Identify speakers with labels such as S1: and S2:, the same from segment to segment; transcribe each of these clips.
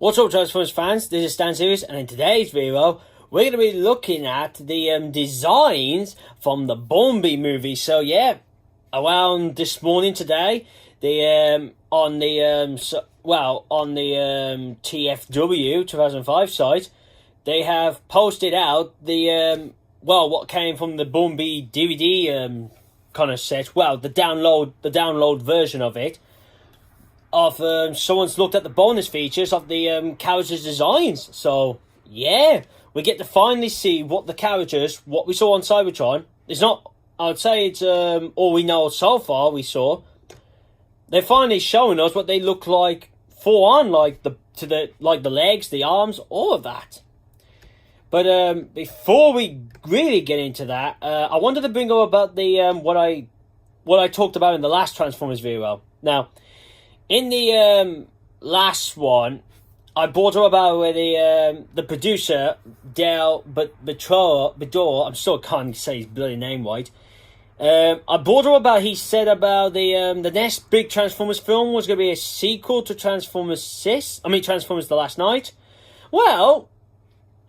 S1: What's up, Transformers fans? This is Stan Series, and in today's video, we're going to be looking at the designs from the Bumblebee movie. So yeah, around this morning today, on the TFW 2005 site, they have posted out what came from the Bumblebee DVD kind of set. Well, the download version of it. Someone's looked at the bonus features of the characters' designs. So, yeah, we get to finally see what the characters, what we saw on Cybertron. It's not, I'd say it's all we know so far we saw. They're finally showing us what they look like full on, like the legs, the arms, all of that. But before we really get into that, I wanted to bring up about the what I talked about in the last Transformers video. Now, in the last one, I brought up about where the producer, Dale Bedore, I'm still can't say his bloody name right. I brought up about, he said about the next big Transformers film was going to be a sequel to Transformers The Last Knight. Well,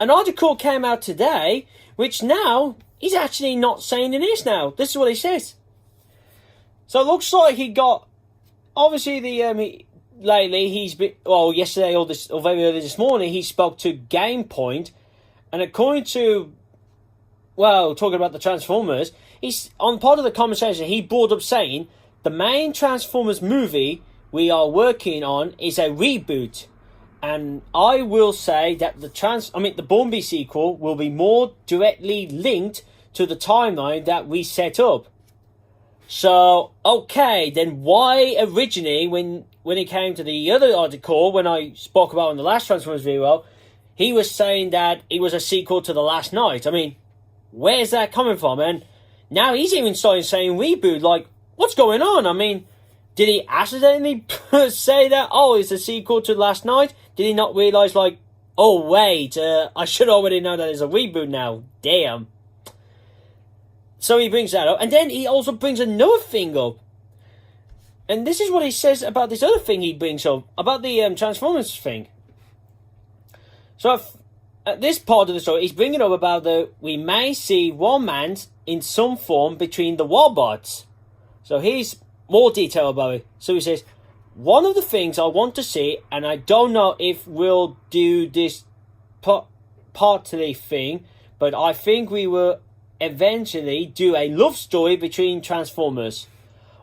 S1: an article came out today, which now, he's actually not saying it is now. This is what he says. So it looks like he got, obviously, lately he's been, yesterday or very early this morning, he spoke to Game Point, and according to, talking about the Transformers, he's on part of the conversation. He brought up saying the main Transformers movie we are working on is a reboot, and I will say that the Bumblebee sequel will be more directly linked to the timeline that we set up. So, okay, then why originally, when it came to the other article, when I spoke about in the last Transformers video, he was saying that it was a sequel to The Last Knight? I mean, where's that coming from? And now he's even starting saying reboot. Like, what's going on? I mean, did he accidentally say that, it's a sequel to Last Knight? Did he not realise, oh wait, I should already know that it's a reboot now. Damn. So he brings that up, and then he also brings another thing up. And this is what he says about this other thing he brings up, about the Transformers thing. So at this part of the story, he's bringing up about we may see romance in some form between the Wobots. So here's more detail about it. So he says, one of the things I want to see, and I don't know if we'll do this partly thing, but I think we will eventually do a love story between Transformers.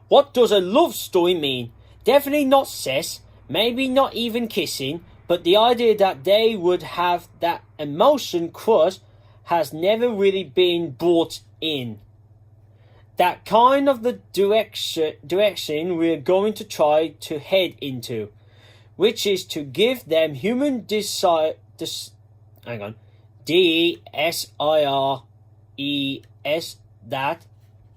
S1: What does a love story mean? Definitely not sex, maybe not even kissing, but the idea that they would have that emotion crush has never really been brought in. That kind of the direction we're going to try to head into, which is to give them human desire. D-E-S-I-R-E-S, that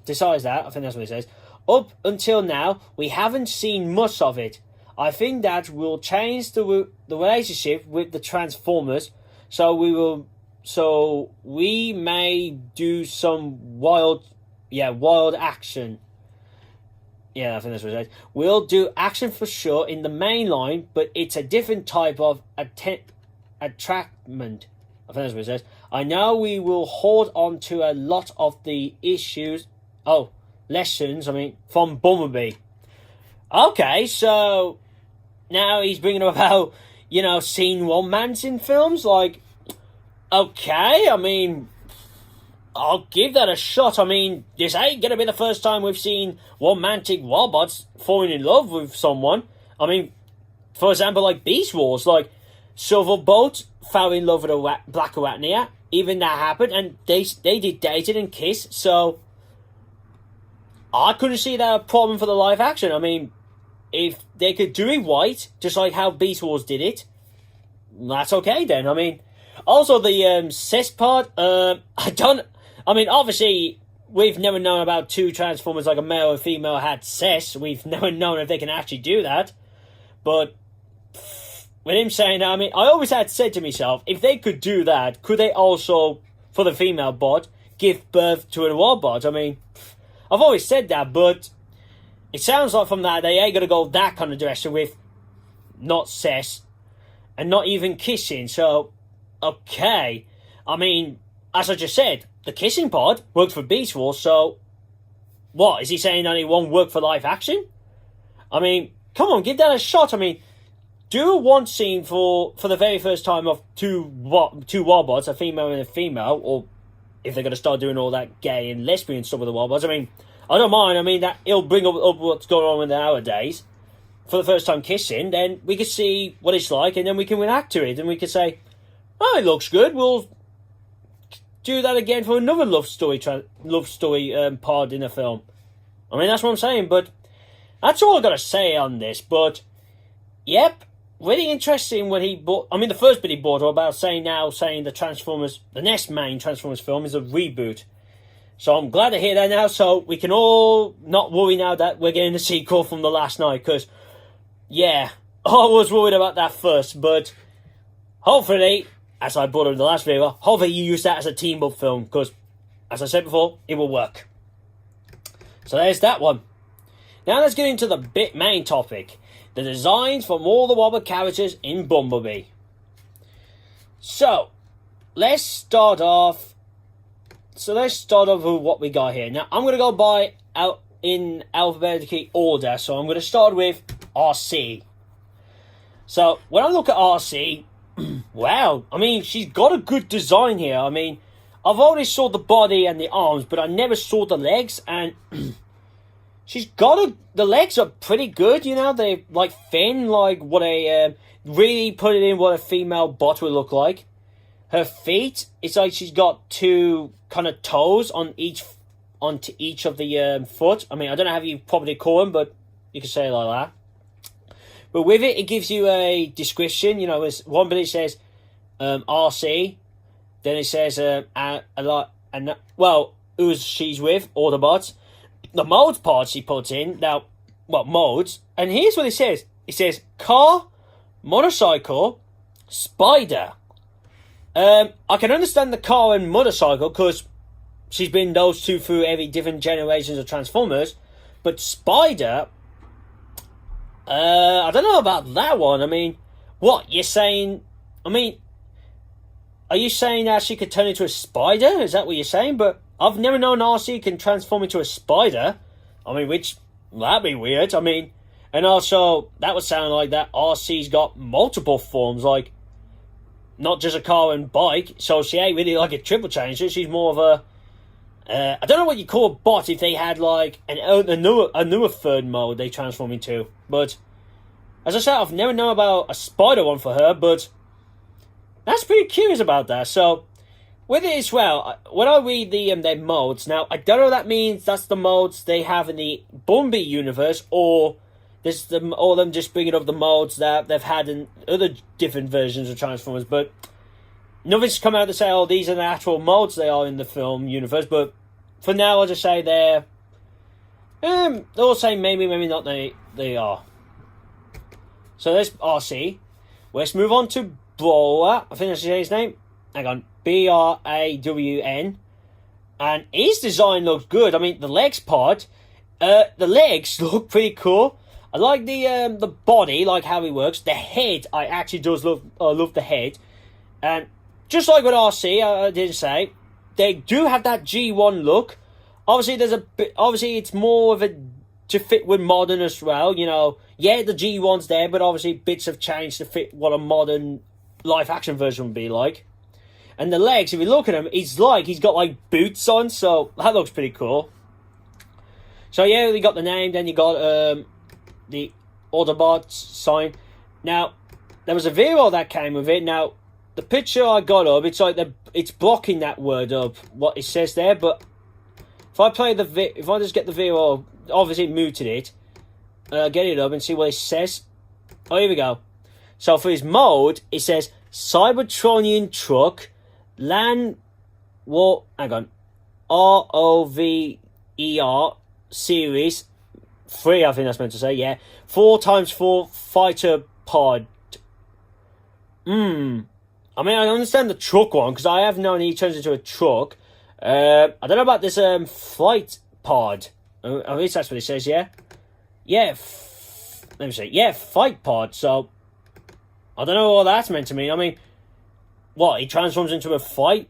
S1: decides that, I think that's what it says. Up until now, we haven't seen much of it. I think that will change the relationship with the Transformers, so we may do some wild action. Yeah, I think that's what it says. We'll do action for sure in the main line, but it's a different type of attractment. I think that's what it says. I know we will hold on to a lot of the lessons from Bumblebee. Okay, so now he's bringing up about, seeing romance in films. Like, okay, I'll give that a shot. This ain't gonna be the first time we've seen romantic robots falling in love with someone. For example, like Beast Wars, like Silverbolt fell in love with a Black Arachnia. Even that happened, and they did dating and kiss. So I couldn't see that a problem for the live action. If they could do it right, just like how Beast Wars did it, that's okay then. Also the sex part, obviously, we've never known about two Transformers, like a male and female, had sex. We've never known if they can actually do that. But with him saying that, I always had said to myself, if they could do that, could they also, for the female bot, give birth to a robot? I've always said that, but it sounds like from that, they ain't going to go that kind of direction with not sex. and not even kissing. So, okay. I mean, as I just said, the kissing pod worked for Beast Wars, so what? Is he saying that it won't work for live action? I mean, come on, give that a shot. I mean, do one scene for the very first time of two Wobots, a female and a female, or if they're going to start doing all that gay and lesbian stuff with the Wobots. I mean, I don't mind. I mean, that it'll bring up what's going on in nowadays. For the first time kissing, then we could see what it's like, and then we can react to it, and we could say, oh, it looks good, we'll do that again for another love story pod in a film. I mean, that's what I'm saying, but that's all I've got to say on this. But, yep, really interesting when he bought... I mean, the first bit he bought about saying the next main Transformers film is a reboot. So I'm glad to hear that now, so we can all not worry now that we're getting a sequel from The Last Knight, because, yeah, I was worried about that first, but hopefully, as I brought up in the last video, hopefully you use that as a team-up film, because, as I said before, it will work. So there's that one. Now let's get into the main topic, the designs from all the Wobot characters in Bumblebee. So, let's start off with what we got here. Now, I'm going to go in alphabetical order, so I'm going to start with RC. So, when I look at RC, wow, I mean, she's got a good design here. I mean, I've already saw the body and the arms, but I never saw the legs, and the legs are pretty good, you know, they're like thin, like what really put it in what a female bot would look like. Her feet, it's like she's got two kind of toes onto each of the foot. I mean, I don't know how you probably call them, but you can say it like that. But with it, it gives you a description. You know, as one bit it says RC, then it says who she's with, Autobots. The modes part she puts in now. Well, modes, and here's what it says. It says car, motorcycle, spider. I can understand the car and motorcycle because she's been those two through every different generations of Transformers. But Spider, I don't know about that one. I mean, what, you're saying, I mean, are you saying that she could turn into a spider? Is that what you're saying? But I've never known RC can transform into a spider. I mean, that'd be weird. I mean, and also, that would sound like that RC's got multiple forms, like, not just a car and bike, so she ain't really like a triple changer. She's more of a, I don't know what you call a bot if they had like a newer third mode they transform into. But as I said, I've never known about a spider one for her, but that's pretty curious about that. So with it as well, when I read their modes, now I don't know if that means that's the modes they have in the Bumblebee universe, or this all them just bringing up the modes that they've had in other different versions of Transformers, but nothing's come out to say, oh, these are the actual modes they are in the film universe. But for now, I'll just say they're all saying maybe not they are. So there's RC. Let's move on to Brawler. I think that's his name. Hang on, Brawn, and his design looks good. I mean, the legs part, the legs look pretty cool. I like the body, like how he works. The head, I actually love the head. And just like with RC, I didn't say, they do have that G1 look. Obviously it's more of a to fit with modern as well. You know, yeah, the G1's there, but obviously bits have changed to fit what a modern live action version would be like. And the legs, if you look at him, he's got like boots on, so that looks pretty cool. So yeah, we got the name, then you got the Autobots sign. Now, there was a video that came with it. Now, the picture I got up, it's like it's blocking that word up, what it says there. But if I just get the video, obviously muted it, get it up and see what it says. Oh, here we go. So for his mode, it says Cybertronian truck, hang on, ROVER series 3, I think that's meant to say, yeah. 4x4 fighter pod. I mean, I understand the truck one, because I have known he turns into a truck. I don't know about this flight pod. At least that's what it says, yeah? Yeah, let me see. Yeah, fight pod, so I don't know what that's meant to mean. I mean, what, he transforms into a flight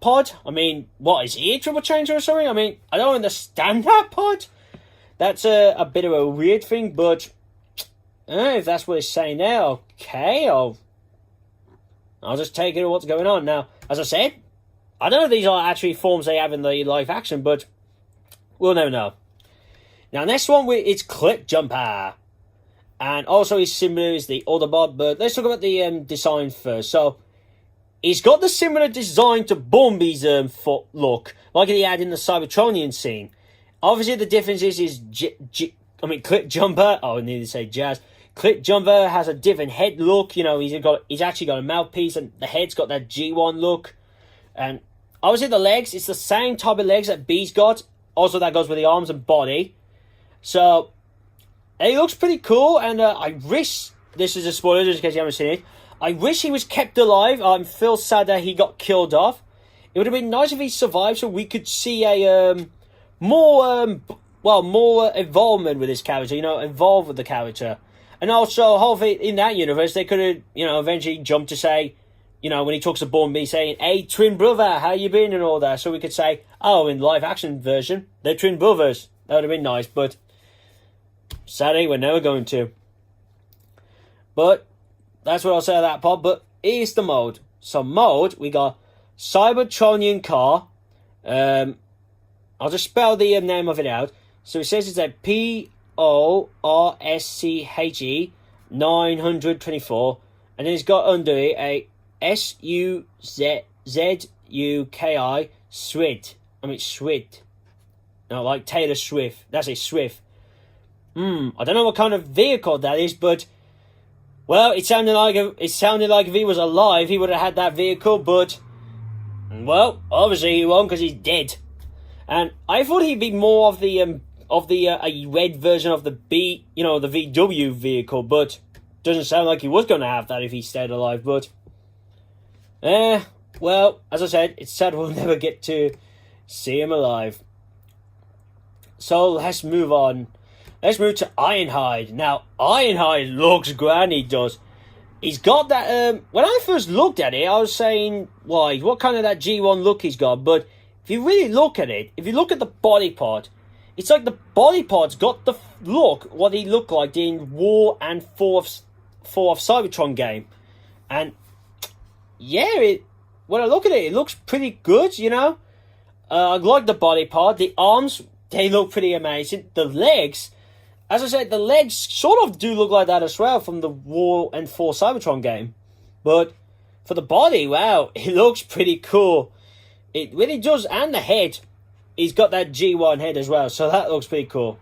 S1: pod? I mean, what, is he a triple changer or something? I mean, I don't understand that pod. That's a bit of a weird thing, but if that's what it's saying there, okay, I'll just take it what's going on. Now, as I said, I don't know if these are actually forms they have in the live action, but we'll never know. Now, next one, it's Click Jumper. And also his similar is the Autobot, but let's talk about the design first. So, he's got the similar design to Bumblbee's foot look, like he had in the Cybertronian scene. Obviously, the difference is Click Jumper, I needed to say Jazz. Click Jumper has a different head look, you know, he's actually got a mouthpiece, and the head's got that G1 look. And obviously the legs, it's the same type of legs that B's got. Also, that goes with the arms and body. So, he looks pretty cool, and I wish, this is a spoiler just in case you haven't seen it, I wish he was kept alive. I feel sad that he got killed off. It would have been nice if he survived so we could see a more involvement with his character, you know, involved with the character. And also, hopefully, in that universe, they could have, you know, eventually jumped to say, you know, when he talks to Bumblebee, saying, "Hey, twin brother, how you been?" and all that. So we could say, oh, in live action version, they're twin brothers. That would have been nice, but sadly, we're never going to. But that's what I'll say of that part. But here's the mode. So mode, we got Cybertronian car. I'll just spell the name of it out. So it says it's a PORSCHE 924, and then it's got under it a SUZZUKI Swit. I mean Swit. No, like Taylor Swift. That's a Swift. I don't know what kind of vehicle that is, but well, it sounded like if he was alive, he would have had that vehicle. But well, obviously he won't because he's dead. And I thought he'd be more of the a red version of the the VW vehicle, but doesn't sound like he was going to have that if he stayed alive. But well, as I said, it's sad we'll never get to see him alive. So let's move on. Let's move to Ironhide. Now, Ironhide looks grand, he does. He's got that, when I first looked at it, I was saying, why, what kind of that G1 look he's got? But if you really look at it, if you look at the body part, it's like the body part's got the look, what he looked like in War and 4 of Cybertron game. And, yeah, when I look at it, it looks pretty good, you know? I like the body part. The arms, they look pretty amazing. The legs, as I said, the legs sort of do look like that as well from the War and 4 Cybertron game. But for the body, wow, it looks pretty cool. It really does. And the head, he's got that G1 head as well. So that looks pretty cool.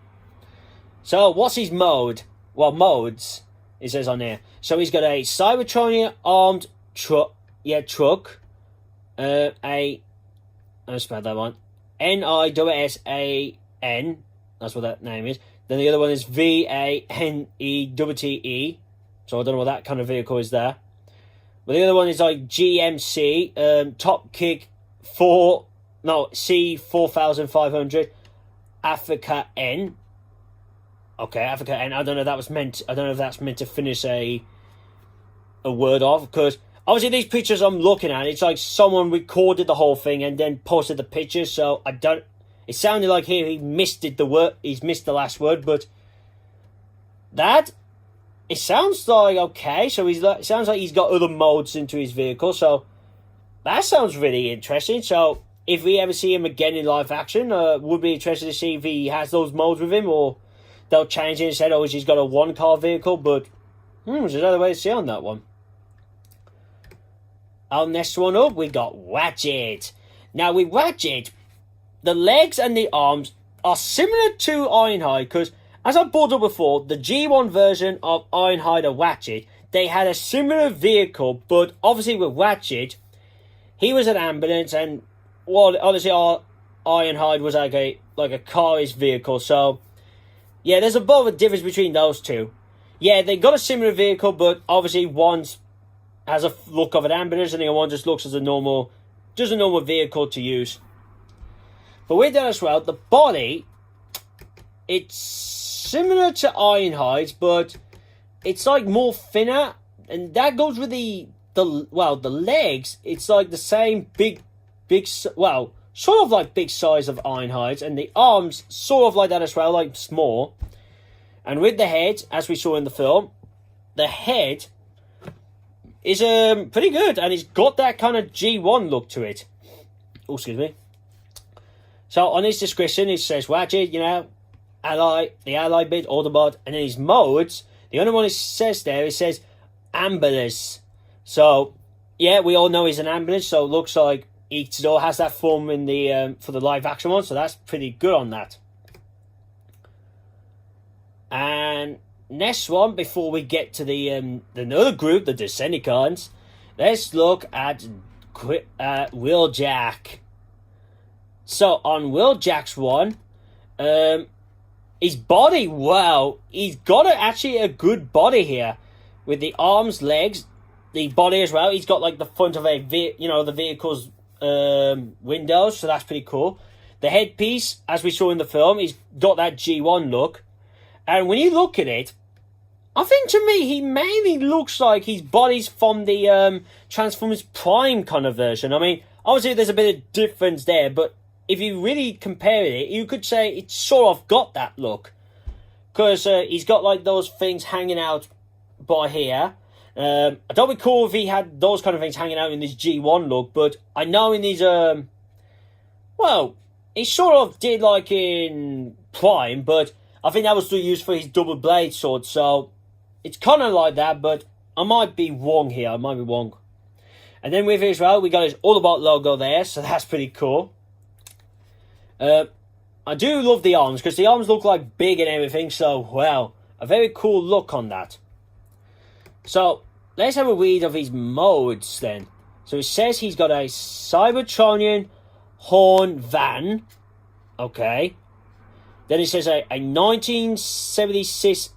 S1: So what's his mode? Well, modes, it says on there. So he's got a Cybertronian armed truck. I'll spell that one. NISSAN. That's what that name is. Then the other one is VANETTE. So I don't know what that kind of vehicle is there. But the other one is like GMC, Top Kick C4500, Africa N. Okay, Africa N. I don't know if that's meant to finish a word off, because obviously these pictures I'm looking at, it's like someone recorded the whole thing and then posted the pictures. So I don't. It sounded like here he missed the word. He's missed the last word, but that it sounds like okay. So it sounds like he's got other modes into his vehicle. So that sounds really interesting. So if we ever see him again in live action, would be interested to see if he has those modes with him, or they'll change it and say, oh, he's got a one-car vehicle. But there's another way to see on that one. Our next one up, we got Ratchet. Now with Ratchet, the legs and the arms are similar to Ironhide, because as I brought up before, the G1 version of Ironhide and Ratchet, they had a similar vehicle, but obviously with Ratchet, he was an ambulance, and well, obviously our Ironhide was like a car-ish vehicle. So yeah, there's a bit of a difference between those two. Yeah, they got a similar vehicle, but obviously one has a look of an ambulance, and the other one just looks as a normal vehicle to use. But with that as well, the body, it's similar to Ironhide's, but it's like more thinner. and that goes with the legs. It's like the same big, well, sort of like big size of Ironhide, and the arms sort of like that as well, like small. And with the head, as we saw in the film, the head is pretty good, and it's got that kind of G1 look to it. Oh, excuse me. So on his description, it says Wadjet, the ally bit, Autobot, and then his modes. The only one it says there, it says ambulance. So yeah, we all know he's an ambulance, so it looks like he still has that form in the for the live action one, so that's pretty good on that. And next one, before we get to the other group, the Decepticons, let's look at Wheeljack. So on Wheeljack's one, his body, wow, he's got actually a good body here with the arms, legs, the body as well. He's got like the front of the vehicle's windows, so that's pretty cool. The headpiece, as we saw in the film, he's got that G1 look. And when you look at it, I think to me, he mainly looks like his body's from the Transformers Prime kind of version. I mean, obviously there's a bit of difference there, but if you really compare it, you could say it's sort of got that look. Because he's got like those things hanging out by here. I don't recall if he had those kind of things hanging out in his G1 look, but I know in his, he sort of did like in Prime, but I think that was still used for his double blade sword, so it's kind of like that, but I might be wrong here, And then with it as well, we got his Autobot logo there, so that's pretty cool. I do love the arms, because the arms look like big and everything, so, well, a very cool look on that. So, let's have a read of his modes then. So it says he's got a Cybertronian Horn Van. Okay. Then it says a 1976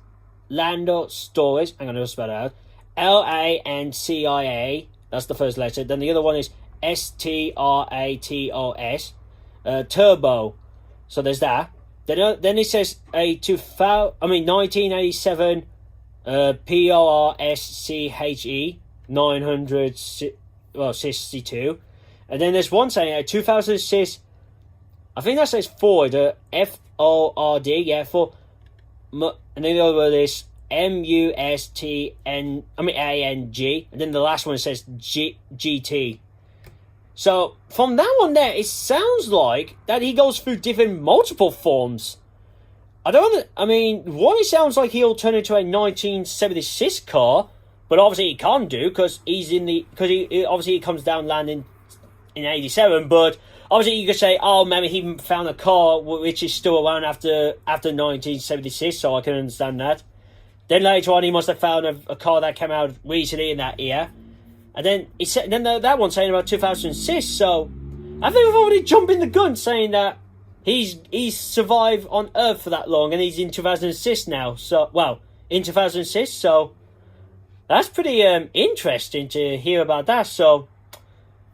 S1: Lando Storage. I'm going to spell it out. LANCIA. That's the first letter. Then the other one is STRATOS. Turbo. So there's that. Then it says a 1987 PORSCHE 962. And then there's one saying a 2006. I think that says Ford. FORD. Yeah, for. And then the other one is MUSTN. ANG. And then the last one says GT. So from that one there, it sounds like that he goes through different multiple forms. One, it sounds like he'll turn into a 1976 car, but obviously he can't do because he comes down landing in 87. But obviously you could say, oh, maybe he found a car which is still around after 1976, so I can understand that. Then later on, he must have found a car that came out recently in that year. And then that one's saying about 2006, so I think we've already jumped in the gun saying that he's survived on Earth for that long, and he's in 2006 now. So, in 2006, so that's pretty interesting to hear about that. So,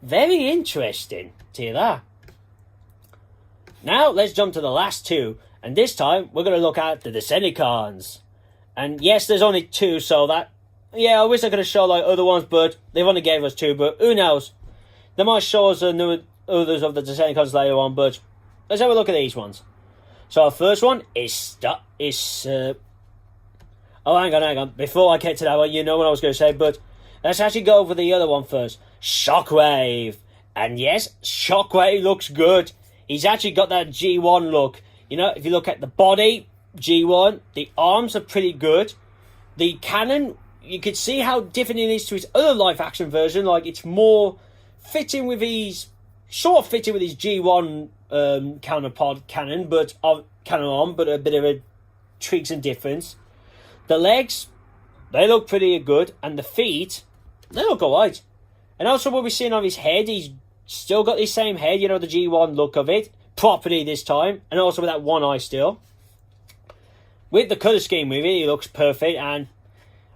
S1: very interesting to hear that. Now, let's jump to the last two, and this time we're going to look at the Decepticons. And yes, there's only two, so that. Yeah, I wish I could have shown like other ones, but they've only gave us two. But who knows? They might show us others of the Decepticons later on. But let's have a look at these ones. So our first one is hang on. Before I get to that one, you know what I was going to say. But let's actually go over the other one first. Shockwave. And yes, Shockwave looks good. He's actually got that G1 look. You know, if you look at the body, G1, the arms are pretty good. The cannon, you could see how different it is to his other live action version. Like, it's more fitting with his G1 counterpart cannon, but a bit of a tweaks and difference. The legs, they look pretty good, and the feet, they look alright. And also what we're seeing on his head, he's still got the same head, you know, the G1 look of it, properly this time, and also with that one eye still. With the colour scheme with it, he looks perfect, and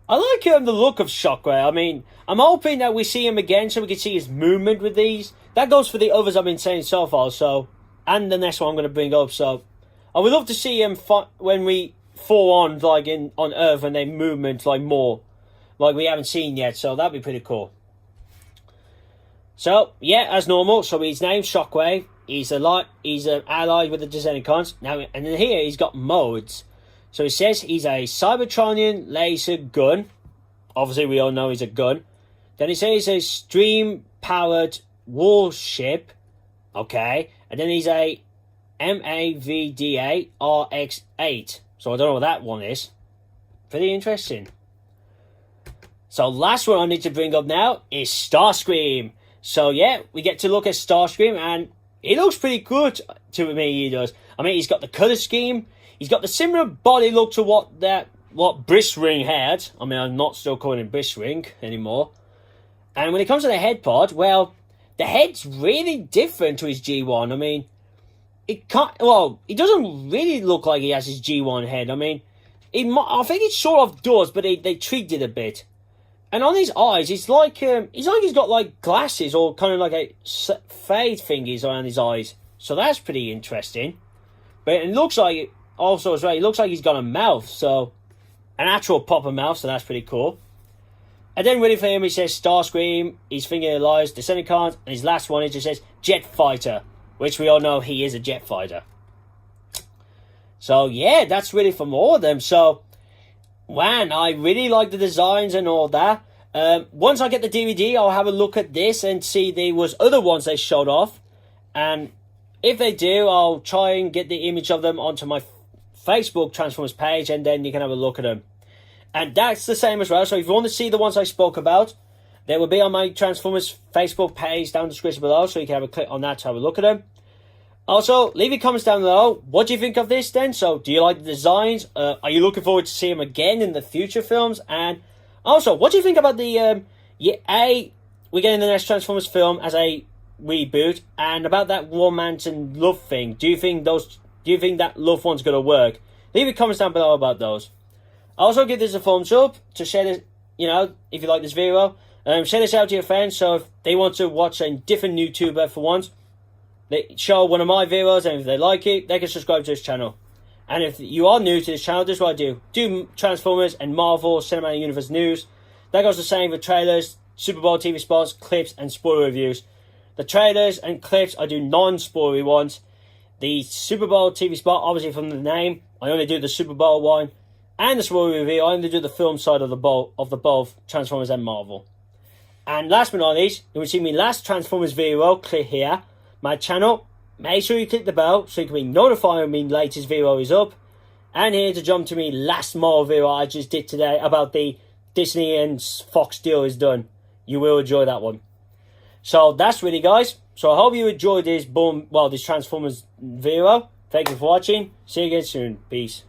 S1: I like the look of Shockwave. I mean, I'm hoping that we see him again so we can see his movement with these. That goes for the others I've been saying so far, so, and the next one I'm going to bring up, so. I would love to see him when we fall on, like, on Earth, and they movement, like, more. like we haven't seen yet, so that'd be pretty cool. So yeah, as normal, so his name's Shockwave. He's allied with the Decepticons. Now, and then here he's got modes. So it says he's a Cybertronian laser gun. Obviously, we all know he's a gun. Then it says he's a stream-powered warship. Okay. And then he's a MAVDA RX-8. So I don't know what that one is. Pretty interesting. So last one I need to bring up now is Starscream. So yeah, we get to look at Starscream, and he looks pretty good to me, he does. I mean, he's got the colour scheme. He's got the similar body look to what Bristring had. I mean, I'm not still calling him Bristring anymore. And when it comes to the head part, well, the head's really different to his G1. I mean, it doesn't really look like he has his G1 head. I mean, I think it sort of does, but they tweaked it a bit. And on his eyes, it's like he's got like glasses or kind of like a fade thingies around his eyes. So that's pretty interesting. But it looks like also as well, it looks like he's got a mouth, so an actual proper mouth. So that's pretty cool. And then ready for him, he says Starscream. His finger lies Decepticons, and his last one it just says Jet Fighter, which we all know he is a jet fighter. So yeah, that's really from all of them. So. Man, I really like the designs and all that. Once I get the DVD, I'll have a look at this and see there was other ones they showed off. And if they do, I'll try and get the image of them onto my Facebook Transformers page, and then you can have a look at them. And that's the same as well. So if you want to see the ones I spoke about, they will be on my Transformers Facebook page down in the description below, so you can have a click on that to have a look at them. Also, leave your comments down below. What do you think of this then? So, do you like the designs? Are you looking forward to seeing them again in the future films? And also, what do you think about the, we're getting the next Transformers film as a reboot, and about that romance and love thing. Do you think that love one's going to work? Leave your comments down below about those. Also, give this a thumbs up to share this, if you like this video. Share this out to your friends, so if they want to watch a different YouTuber for once, they show one of my videos, and if they like it, they can subscribe to this channel. And if you are new to this channel, this is what I do. Do Transformers and Marvel Cinematic Universe news. That goes the same for trailers, Super Bowl TV spots, clips, and spoiler reviews. The trailers and clips, I do non-spoilery ones. The Super Bowl TV spot, obviously from the name, I only do the Super Bowl one. And the spoiler review, I only do the film side of the both Transformers and Marvel. And last but not least, you will see my last Transformers video, click here. My channel, make sure you click the bell so you can be notified when my latest video is up. And here to jump to me last Marvel video I just did today about the Disney and Fox deal is done. You will enjoy that one. So that's really, guys. So I hope you enjoyed this Transformers video. Thank you for watching. See you again soon. Peace.